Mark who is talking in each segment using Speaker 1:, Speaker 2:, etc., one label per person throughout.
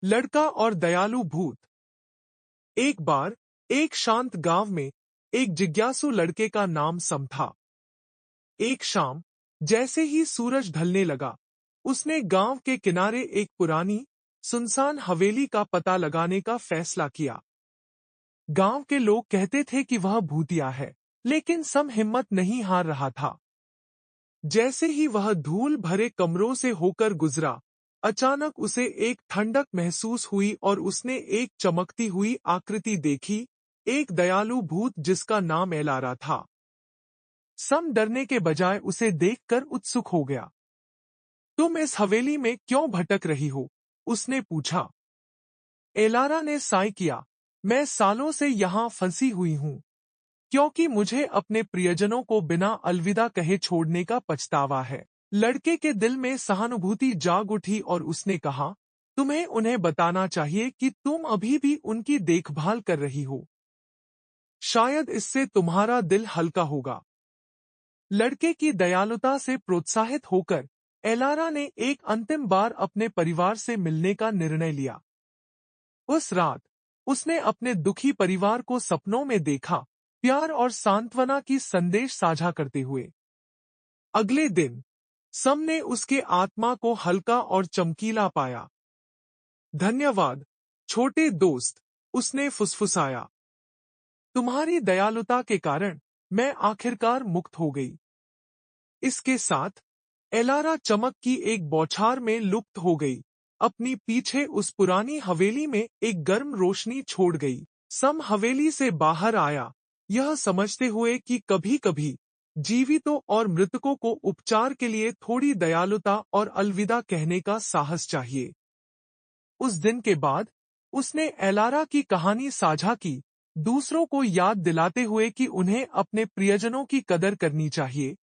Speaker 1: लड़का और दयालु भूत। एक बार एक शांत गांव में एक जिज्ञासु लड़के का नाम सम था। एक शाम जैसे ही सूरज ढलने लगा, उसने गांव के किनारे एक पुरानी सुनसान हवेली का पता लगाने का फैसला किया। गांव के लोग कहते थे कि वह भूतिया है, लेकिन सम हिम्मत नहीं हार रहा था। जैसे ही वह धूल भरे कमरों से होकर गुजरा, अचानक उसे एक ठंडक महसूस हुई और उसने एक चमकती हुई आकृति देखी, एक दयालु भूत जिसका नाम एलारा था। सम डरने के बजाय उसे देखकर उत्सुक हो गया। तुम इस हवेली में क्यों भटक रही हो? उसने पूछा। एलारा ने साय किया, मैं सालों से यहाँ फंसी हुई हूँ, क्योंकि मुझे अपने प्रियजनों को बिना अलविदा कहे छोड़ने का पछतावा है। लड़के के दिल में सहानुभूति जाग उठी और उसने कहा, तुम्हें उन्हें बताना चाहिए कि तुम अभी भी उनकी देखभाल कर रही हो। शायद इससे तुम्हारा दिल हल्का होगा। लड़के की दयालुता से प्रोत्साहित होकर एलारा ने एक अंतिम बार अपने परिवार से मिलने का निर्णय लिया। उस रात उसने अपने दुखी परिवार को सपनों में देखा, प्यार और सांत्वना की संदेश साझा करते हुए। अगले दिन सम ने उसके आत्मा को हल्का और चमकीला पाया। धन्यवाद छोटे दोस्त, उसने फुसफुसाया। तुम्हारी दयालुता के कारण मैं आखिरकार मुक्त हो गई। इसके साथ एलारा चमक की एक बौछार में लुप्त हो गई, अपनी पीछे उस पुरानी हवेली में एक गर्म रोशनी छोड़ गई। सम हवेली से बाहर आया, यह समझते हुए कि कभी-कभी जीवितों और मृतकों को उपचार के लिए थोड़ी दयालुता और अलविदा कहने का साहस चाहिए। उस दिन के बाद उसने एलारा की कहानी साझा की, दूसरों को याद दिलाते हुए कि उन्हें अपने प्रियजनों की कदर करनी चाहिए,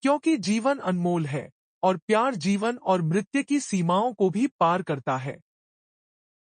Speaker 1: क्योंकि जीवन अनमोल है और प्यार जीवन और मृत्यु की सीमाओं को भी पार करता है।